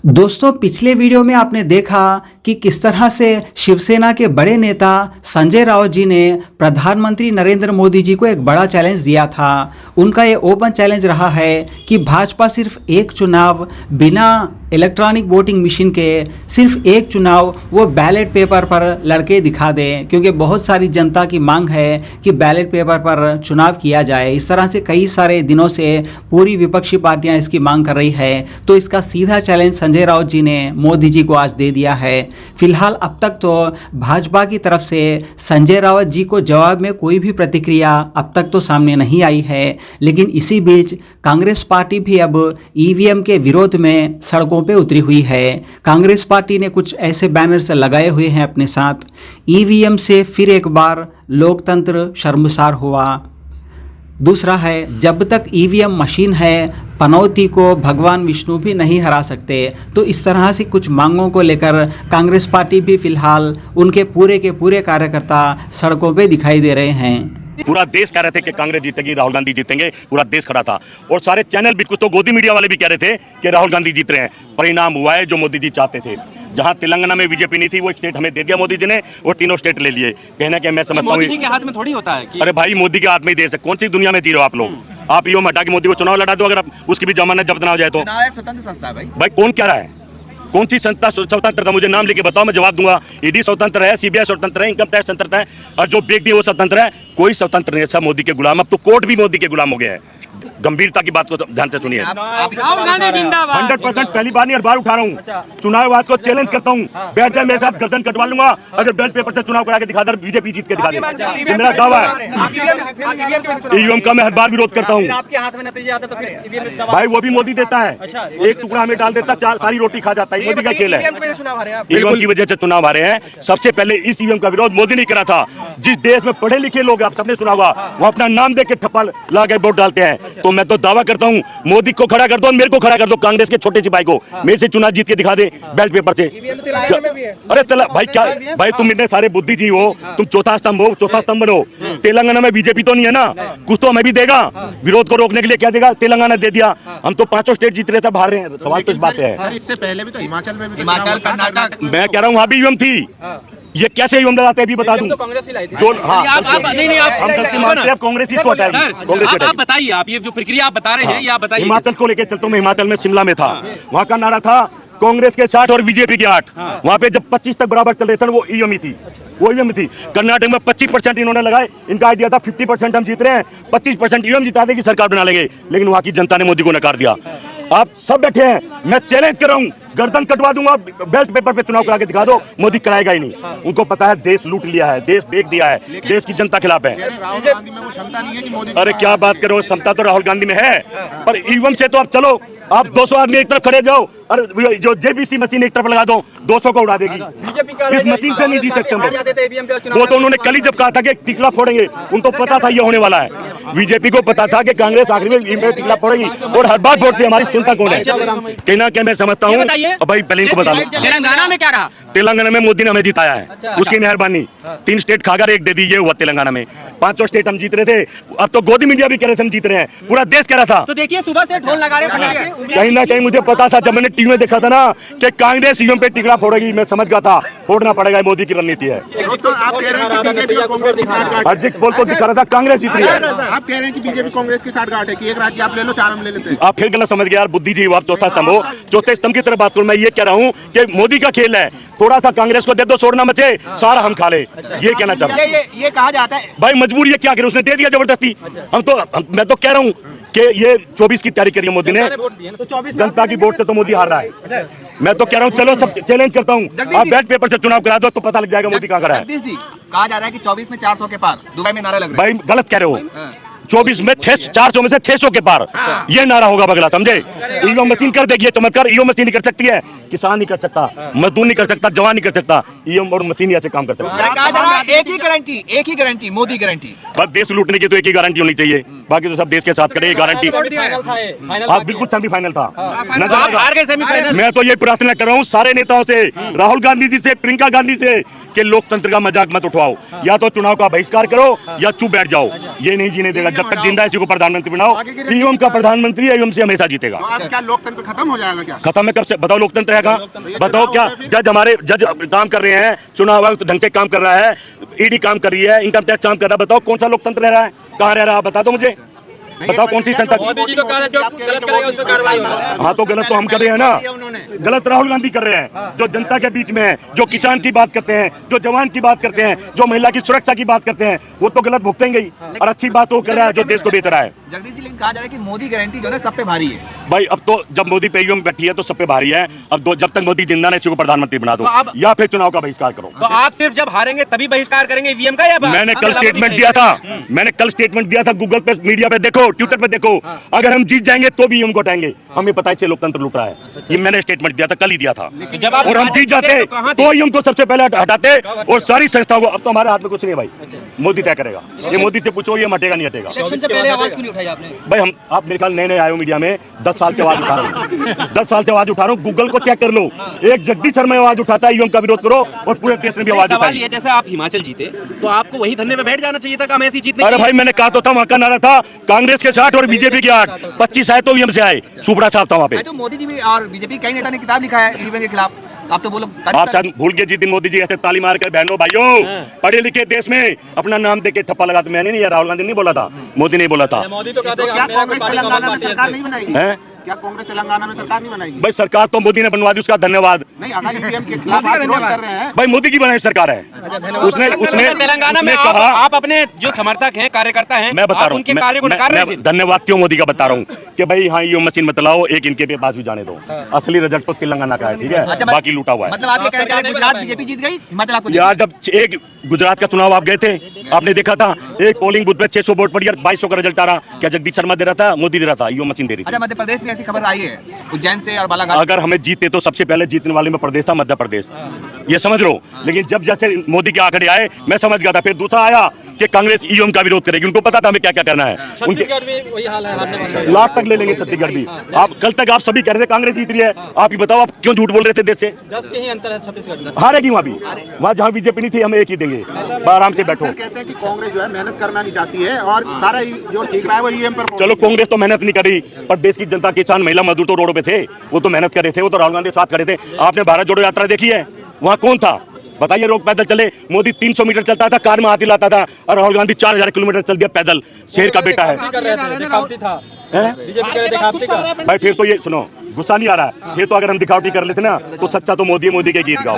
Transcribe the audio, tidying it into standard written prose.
दोस्तों, पिछले वीडियो में आपने देखा कि किस तरह से शिवसेना के बड़े नेता संजय राउत जी ने प्रधानमंत्री नरेंद्र मोदी जी को एक बड़ा चैलेंज दिया था। उनका ये ओपन चैलेंज रहा है कि भाजपा सिर्फ एक चुनाव बिना इलेक्ट्रॉनिक वोटिंग मशीन के सिर्फ एक चुनाव वो बैलेट पेपर पर लड़के दिखा दें, क्योंकि बहुत सारी जनता की मांग है कि बैलेट पेपर पर चुनाव किया जाए। इस तरह से कई सारे दिनों से पूरी विपक्षी पार्टियां इसकी मांग कर रही है। तो इसका सीधा चैलेंज संजय राउत जी ने मोदी जी को आज दे दिया है। फिलहाल अब तक तो भाजपा की तरफ से संजय राउत जी को जवाब में कोई भी प्रतिक्रिया अब तक तो सामने नहीं आई है, लेकिन इसी बीच कांग्रेस पार्टी भी अब ईवीएम के विरोध में सड़कों पे उतरी हुई है। कांग्रेस पार्टी ने कुछ ऐसे बैनर्स लगाए हुए हैं अपने साथ, ईवीएम से फिर एक बार लोकतंत्र शर्मसार हुआ। दूसरा है, जब तक ईवीएम मशीन है पनौती को भगवान विष्णु भी नहीं हरा सकते। तो इस तरह से कुछ मांगों को लेकर कांग्रेस पार्टी भी फिलहाल उनके पूरे के पूरे कार्यकर्ता सड़कों पे दिखाई दे रहे हैं। पूरा देश कह रहे थे कि कांग्रेस जीतेगी, राहुल गांधी जीतेंगे, पूरा देश खड़ा था और सारे चैनल भी, कुछ तो गोदी मीडिया वाले भी कह रहे थे कि राहुल गांधी जीत रहे हैं। परिणाम हुआ है जो मोदी जी चाहते थे। जहां तेलंगाना में बीजेपी नहीं थी वो स्टेट हमें दे दिया मोदी जी ने और तीनों स्टेट ले लिए। कहना कि मैं समझता हूँ मोदी जी के हाथ में थोड़ी होता है कि... अरे भाई, मोदी के हाथ में ही दे सकते। कौन सी दुनिया में जी रहे हो आप लोग? आप यूं हटा के मोदी को चुनाव लड़ा दो, अगर उसकी भी जमानत जब्त ना हो जाए तो। स्वतंत्र संस्था है भाई कौन कह रहा है? कौन सी संस्था स्वतंत्र था? मुझे नाम लेके बताओ, मैं जवाब दूंगा। ईडी स्वतंत्र है, सीबीआई स्वतंत्र है, इनकम टैक्स स्वतंत्र है और जो बेच दिए वो स्वतंत्र है। कोई स्वतंत्र नहीं है, सब मोदी के गुलाम। अब तो कोर्ट भी मोदी के गुलाम हो गया है। गंभीरता की बात को ध्यान से सुनिए। 100% पहली बार नहीं, हर बार उठा रहा हूँ। चुनाव बात को चैलेंज करता हूँ। बैठ जाए मेरे साथ, गर्दन कटवा लूंगा अगर बैलेट पेपर से चुनाव करा के दिखा दे, बीजेपी जीत के दिखा दे। ये मेरा दावा है। ईवीएम का मैं हर बार विरोध करता हूँ। भाई वो भी मोदी देता है, एक टुकड़ा हमें डाल देता, सारी रोटी खा जाता है। मोदी का खेल है। ईवीएम की वजह से चुनाव हारे हैं। सबसे पहले इस ईवीएम का विरोध मोदी ने करा था। जिस देश में पढ़े लिखे लोग, आप सबने सुना होगा, वो अपना नाम दे के ठप्पा ला के वोट डालते हैं। तो मैं तो दावा करता हूं, मोदी को खड़ा कर दो, मेरे को खड़ा कर दो, कांग्रेस के छोटे सिपाही को मेरे से चुनाव जीत के दिखा दे बैलेट पेपर से। अरे भाई क्या भाई, तुम इतने सारे बुद्धिजीवी हो, तुम चौथा स्तंभ हो, चौथा स्तंभ बनो। तेलंगाना में बीजेपी तो नहीं है ना, कुछ तो हमें भी देगा। विरोध को रोकने के लिए क्या देगा? तेलंगाना दे दिया। हम तो 5 स्टेट जीत रहे थे, बाहर रहे हैं। सवाल तो इस बात पे है। इससे पहले भी तो हिमाचल में भी, हिमाचल कर्नाटक, मैं कह रहा हूँ वहां भी ईवीएम थी। ये कैसे ईवीएम लगाते हैं अभी बता दूं। कांग्रेस ही लाई थी। कांग्रेस इसको हटाएगी। आप बताइए, आप ये जो प्रक्रिया आप बता रहे हैं, ये आप बताइए। हिमाचल को लेकर चलता हूँ मैं। हिमाचल में शिमला में था, वहाँ का नारा था कांग्रेस के 60 और बीजेपी के 8। वहाँ पे जब 25 तक बराबर चल रहे थे वो ईवीएम थी, वो ईवीएम थी। कर्नाटक में 25% इन्होंने लगाए। इनका आइडिया था 50% हम जीत रहे हैं, 25% ईवीएम जिता देगी, सरकार बना लेंगे। लेकिन वहाँ की जनता ने मोदी को नकार दिया। आप सब बैठे हैं, मैं चैलेंज कर रहा हूँ, गर्दन कटवा दूंगा, बैलेट पेपर पे चुनाव करा के दिखा दो, मोदी कराएगा ही नहीं। उनको पता है देश लूट लिया है, देश बेच दिया है, देश की जनता खिलाफ है। राहुल गांधी में वो क्षमता नहीं है कि मोदी। अरे क्या बात करो, क्षमता तो राहुल गांधी में है, पर ईवीएम से तो आप चलो, आप 200 आदमी एक तरफ खड़े जाओ, अरे जो जेबीसी मशीन एक तरफ लगा दो, 200 को उड़ा देगी। इस मशीन से नहीं जीत सकते हम। वो तो उन्होंने कल ही जब कहा था कि टिकला फोड़ेंगे, उनको पता था ये होने वाला है। बीजेपी को पता था कि कांग्रेस आखिर में टिकला फोड़ेगी और हर बार वोट हमारी सुनता कौन है? कहना क्या मैं समझता हूँ। भाई पहले इनको बता दो, तेलंगाना में क्या रहा? तेलंगाना में मोदी ने हमें जिताया है, उसकी मेहरबानी। 3 स्टेट खाकर एक दे दी, ये हुआ तेलंगाना में। 5 स्टेट हम जीत रहे थे। अब तो गोदी मीडिया भी कह रहे थे हम जीत रहे हैं, पूरा देश कह रहा था। तो देखिए सुबह से ढोल लगा रहे हैं। कहीं ना कहीं मुझे पता था, जब मैंने टीवी में देखा था ना कि कांग्रेस ईवीएम पे टिकड़ा फोड़ेगी, मैं समझ गया था फोड़ना पड़ेगा, मोदी की रणनीति है। तो आप कह रहे हैं कि बीजेपी और कांग्रेस की साठगांठ। अर्जित बोल को दिखा रहा था कांग्रेस जीत रही है। आप कह रहे हैं कि बीजेपी कांग्रेस की साठगांठ है कि एक राज्य आप ले लो, 4 हम ले लेते हैं। आप फिर गलत समझ गए यार, बुद्धिजीवी आप। चौथा स्तंभ हो, चौथे स्तंभ की तरफ बात करूं। मैं ये कह रहा हूं कि मोदी का खेल है, थोड़ा सा कांग्रेस को दे दो, शोर ना मचे, सारा हम खा ले। ये कहना चाहता हूं। ये कहा जाता है भाई मजबूरी है, क्या करे, उसने दे दिया जबरदस्ती। मैं तो कह रहा हूँ कि ये 24 की तैयारी करी है मोदी ने, जनता की वोट से तो मोदी हार रहा है। मैं तो कह रहा हूँ, चलो सब चैलेंज करता हूँ, आप बैलेट पेपर से चुनाव करा दो तो पता लग जाएगा मोदी कहाँ खड़ा है। कहा जा रहा है कि 24 में 400 के पार, दुबई में नारा लग रहा है। भाई गलत कह रहे हो, 24 में 400 में से 600 के पार, ये नारा होगा बगला, समझे? ईवीएम मशीन कर देगी चमत्कार। ईवीएम मशीन नहीं कर सकती है, किसान नहीं कर सकता, मजदूर नहीं कर सकता, जवान नहीं कर सकता। ईवीएम और मशीन ऐसे काम करते हैं। एक ही गारंटी, मोदी गारंटी। बस देश लूटने की तो एक ही गारंटी होनी चाहिए, बाकी तो सब देश के साथ करे। गारंटी हाँ बिल्कुल सेमीफाइनल था। मैं तो ये प्रार्थना कर रहा हूँ सारे नेताओं से, राहुल गांधी जी से, प्रियंका गांधी से, कि लोकतंत्र का मजाक मत उठाओ, या तो चुनाव का बहिष्कार करो या चुप बैठ जाओ। ये नहीं जीने देगा। जब तक जिंदा है इसी को प्रधानमंत्री बनाओ। ईवीएम का प्रधानमंत्री ईवीएम से हमेशा जीतेगा। तो अब क्या लोकतंत्र खत्म हो जाएगा क्या? खत्म है कब से? बताओ लोकतंत्र है कहाँ? बताओ क्या जज काम कर रहे हैं, चुनाव आयोग ढंग से काम कर रहा है, ईडी काम कर रही है, इनकम टैक्स काम कर रहा है। बताओ कौन सा लोकतंत्र रह रहा है? कहाँ रह रहा है? बता दो मुझे, बताओ कौन सी संस्था? मोदी जी तो कह रहे हैं जो गलत करेगा उस पर कार्रवाई होगा। हाँ तो गलत तो हम कर रहे हैं ना। गलत राहुल गांधी कर रहे हैं, जो जनता के बीच में है, जो किसान की बात करते हैं, जो जवान की बात करते हैं, जो महिला की सुरक्षा की बात करते हैं, वो तो गलत भुगतेंगे ही। और अच्छी बात वो कर रहा है जो देश को बेच रहा है। जगदीश जी, लेकिन कहा जा रहा है कि मोदी गारंटी जो है सब पे भारी है। भाई अब तो जब मोदी पे ईवीएम बैठी है तो सब पे भारी है। अब जब तक मोदी जिंदा है इसी को प्रधानमंत्री बना दो, या फिर चुनाव का बहिष्कार करो। तो आप सिर्फ जब हारेंगे तभी बहिष्कार करेंगे ईवीएम का? या मैंने कल स्टेटमेंट दिया था, मैंने कल स्टेटमेंट दिया था। गूगल पे, मीडिया पे देखो, ट्विटर पे देखो। अगर हम जीत जाएंगे तो भी हमको हटाएंगे। हमें पता है लोकतंत्र लूट रहा है। ये मैंने स्टेटमेंट दिया था, कल ही दिया था। जब आप और हम जीत जाते तो ही हमको सबसे पहले हटाते और सारी संस्था को। अब तो हमारे हाथ में कुछ नहीं है भाई, मोदी तय करेगा। ये मोदी से पूछो, ये हटेगा नहीं हटेगा। इलेक्शन से पहले आवाज क्यों नहीं उठाई आपने? भाई हम, आप मेरे ख्याल नए आए हो मीडिया में, 10 साल से आवाज उठा रहा हूँ। 10 साल से आवाज उठा रहा हूँ। गूगल को चेक कर लो, एक जगदीश शर्मा आवाज उठाता है ईवीएम का विरोध करो, और पूरे देश ने भी आवाज सवाल उठाई। ये, जैसे आप हिमाचल जीते तो आपको वही धरने में बैठ जाना चाहिए था कि हम ऐसी जीतने। अरे भाई मैंने कहा तो था, वहां का नारा था कांग्रेस के 60 और बीजेपी के 8, 25 आए तो ईवीएम से आए। सुपड़ा साहब था वहाँ पे। तो मोदी जी भी और बीजेपी कई नेता ने किताब लिखा है ईवीएम के खिलाफ। आप तो बोलो, आप शायद भूल गए जिस दिन मोदी जी ऐसे ताली मार कर, बहनों भाइयों, पढ़े लिखे देश में अपना नाम देके ठप्पा लगा। तो मैंने नहीं, राहुल गांधी नहीं बोला था, मोदी नहीं बोला था। मोदी तो कहते तो क्या कांग्रेस तेलंगाना में सरकार नहीं बनाएगी? क्या कांग्रेस तेलंगाना में सरकार नहीं बनाएगी? भाई सरकार तो मोदी ने बनवा दी, उसका धन्यवाद। नहीं, अगर ईवीएम के खिलाफ आप विरोध कर रहे हैं। भाई मोदी की बनाई सरकार है। उसने तेलंगाना में कहा, आप अपने जो समर्थक हैं, कार्यकर्ता हैं, मैं बता रहा हूँ, उनके कार्य को नकार रहे थे। धन्यवाद क्यों मोदी का बता रहा हूँ कि भाई हाँ ये मशीन मत लाओ, एक इनके पास भी जाने दो। असली रिजल्ट तो तेलंगाना का है, ठीक है, बाकी लूटा हुआ है। मतलब आप ये कह रहे हैं गुजरात बीजेपी जीत गई, हिमाचल आपको यार जब एक गुजरात का चुनाव आप गए थे, आपने देखा था एक पोलिंग बूथ पे 600 वोट पड़ी और 2200 का रिजल्ट आ रहा। क्या जगदीश शर्मा दे रहा था? मोदी दे रहा था, ये मशीन दे रही थी। अच्छा, मध्य प्रदेश में ऐसी खबर आई है उज्जैन से और बालाघाट। अगर हमें जीते तो सबसे पहले जीतने वाले में प्रदेश था मध्य प्रदेश, ये समझ लो। लेकिन जब जैसे मोदी के आंकड़े आए मैं समझ गया था। फिर दूसरा आया कि कांग्रेस ईवीएम का विरोध करेगी, उनको पता था हमें क्या क्या करना है। छत्तीसगढ़ भी वही हाल है, लास्ट तक ले लेंगे छत्तीसगढ़ भी। आप कल तक आप सभी कह रहे थे कांग्रेस जीत रही है, आप ही बताओ आप क्यों झूठ बोल रहे थे? देश से 10 के ही अंतर है छत्तीसगढ़। हारेगी वहाँ भी, वहाँ जहाँ बीजेपी नहीं थी हम एक ही देंगे। आराम से बैठो। कहते हैं कि कांग्रेस जो है मेहनत करना नहीं चाहती है और सारा जो जीत रहा है वो ईवीएम पर। चलो कांग्रेस तो मेहनत नहीं करी, पर देश की जनता, किसान, महिला, मजदूर तो रोडों पे थे, वो तो मेहनत कर रहे थे। वो तो राहुल गांधी के साथ खड़े थे। आपने भारत जोड़ो यात्रा देखी है? वहाँ कौन था बताइए? लोग पैदल चले। मोदी 300 मीटर चलता था, कार में हाथ हिलाता था, और राहुल गांधी 4000 किलोमीटर चल दिया पैदल। शेर का बेटा है। भाई फिर तो ये सुनो, गुस्सा नहीं आ रहा है? फिर तो अगर हम दिखावटी कर लेते ना तो सच्चा तो मोदी के गीत गाओ।